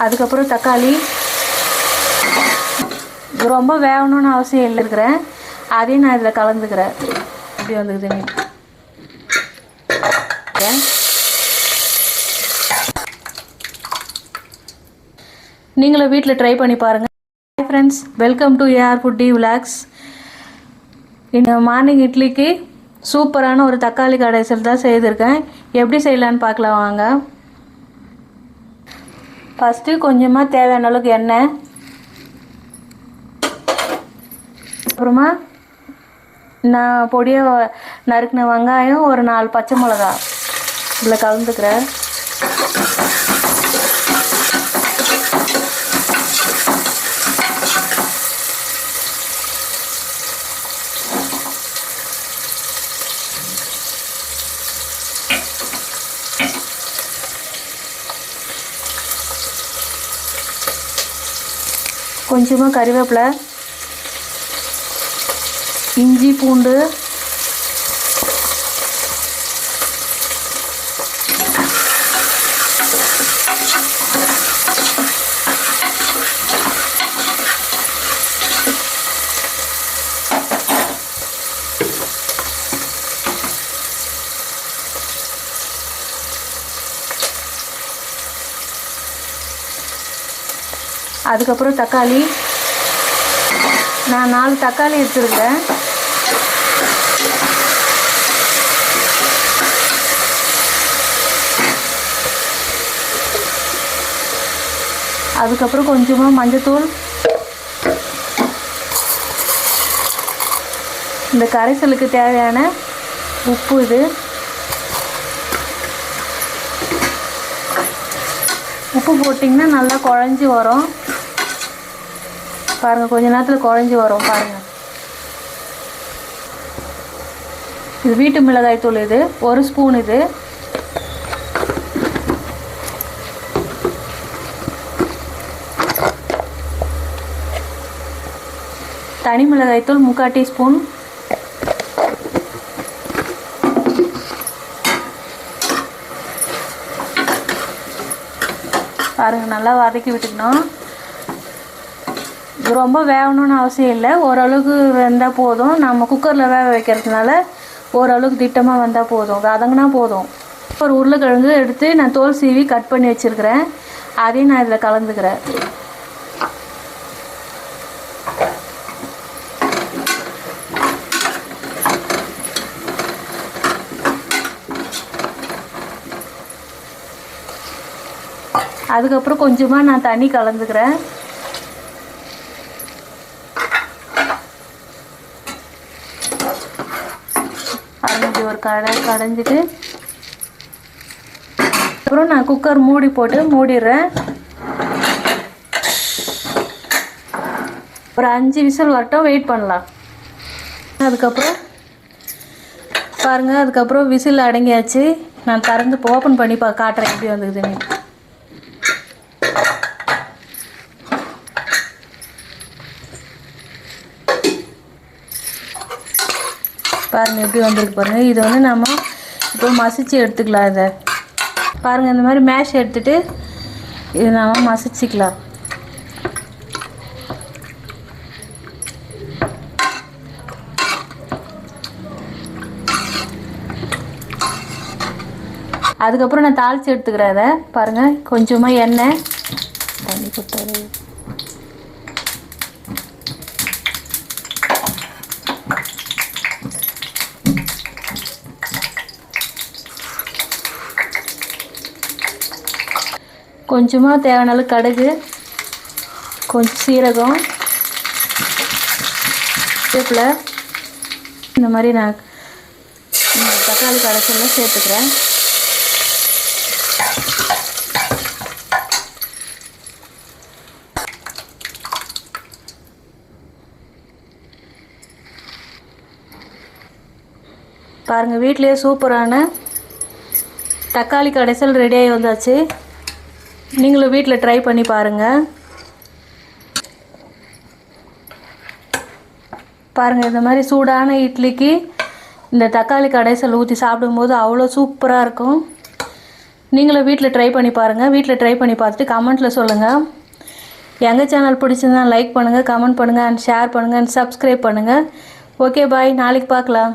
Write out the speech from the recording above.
அதுக்கப்புறம் தக்காளி ரொம்ப வேகணும்னு அவசியம் இல்லை இருக்கிறேன், அதையும் நான் இதில் கலந்துக்கிறேன். இப்படி வந்துக்குது நீங்களும் வீட்டில் ட்ரை பண்ணி பாருங்கள். Hi friends, welcome to AR foodie vlogs. இந்த மார்னிங் இட்லிக்கு சூப்பரான ஒரு தக்காளி கடைசல் தான் செய்திருக்கேன். எப்படி செய்யலான்னு பார்க்கலாம் வாங்க. ஃபஸ்ட்டு கொஞ்சமாக தேவையான அளவுக்கு எண்ணெய், அப்புறமா நான் பொடியாக நறுக்கின வெங்காயம், ஒரு 4 பச்சை மிளகா இதில் கலந்துக்கிறேன். கொஞ்சமாக கறிவேப்பிலை, இஞ்சி பூண்டு, அதுக்கப்புறம் தக்காளி. நான் 4 தக்காளி எடுத்துருக்கேன். அதுக்கப்புறம் கொஞ்சமாக மஞ்சத்தூள், இந்த கரைசலுக்கு தேவையான உப்பு. இது உப்பு போட்டிங்கன்னா நல்லா குழஞ்சி வரும் பாருங்கள், கொஞ்ச நேரத்தில் குழஞ்சி வரும் பாருங்கள். இது வீட்டு மிளகாய் தூள், இது 1 ஸ்பூன். இது தனி மிளகாய் தூள் 3/4 டீஸ்பூன். பாருங்கள், நல்லா வதக்கி விட்டுக்கணும். ரொம்ப வேகணும்னு அவசியம் இல்லை, ஓரளவுக்கு வெந்தால் போதும். நம்ம குக்கரில் வேக வைக்கிறதுனால ஓரளவுக்கு திட்டமாக வந்தால் போதும், வதங்கினா போதும். ஒரு உருளைக்கிழங்கு எடுத்து நான் தோல் சீவி கட் பண்ணி வச்சுருக்கிறேன், அதையும் நான் இதில் கலந்துக்கிறேன். அதுக்கப்புறம் கொஞ்சமாக நான் தண்ணி கலந்துக்கிறேன். ஒரு கடைஞ்சிட்டு அப்புறம் நான் குக்கர் மூடி போட்டு மூடிடுறேன். ஒரு 5 விசில் வரட்டும், வெயிட் பண்ணலாம். அதுக்கப்புறம் பாருங்கள், அதுக்கப்புறம் விசில் அடங்கியாச்சு. நான் திறந்து ஓப்பன் பண்ணி காட்டுறேன் எப்படி வந்துக்குதுன்னு. பாருங்கள் எப்படி வந்திருக்கு பாருங்கள். இதை வந்து நம்ம இப்போ மசிச்சு எடுத்துக்கலாம். இதை பாருங்கள், இந்த மாதிரி மேஷ் எடுத்துகிட்டு இதை நாம் மசிச்சிக்கலாம். அதுக்கப்புறம் நான் தாளித்து எடுத்துக்கிறேன். அதை பாருங்கள், கொஞ்சமாக எண்ணெய் தண்ணி கொடுத்தாரு. கொஞ்சமாக தேவையான அளவு கடுகு, கொஞ்சம் சீரகம், வேப்பிலை, இந்த மாதிரி நான் தக்காளி கடைசல்லாம் சேர்த்துக்கிறேன். பாருங்கள், வீட்டிலேயே சூப்பரான தக்காளி கடைசல் ரெடியாகி வந்தாச்சு. நீங்களும் வீட்டில் ட்ரை பண்ணி பாருங்கள். பாருங்கள், இந்த மாதிரி சூடான இட்லிக்கு இந்த தக்காளி கடைசல் ஊற்றி சாப்பிடும்போது அவ்வளோ சூப்பராக இருக்கும். நீங்களும் வீட்டில் ட்ரை பண்ணி பாருங்கள். வீட்டில் ட்ரை பண்ணி பார்த்துட்டு கமெண்ட்டில் சொல்லுங்கள். எங்கள் சேனல் பிடிச்சிருந்தா லைக் பண்ணுங்கள், கமெண்ட் பண்ணுங்கள், அண்ட் ஷேர் பண்ணுங்கள், அண்ட் சப்ஸ்கிரைப் பண்ணுங்கள். ஓகே பாய், நாளைக்கு பார்க்கலாம்.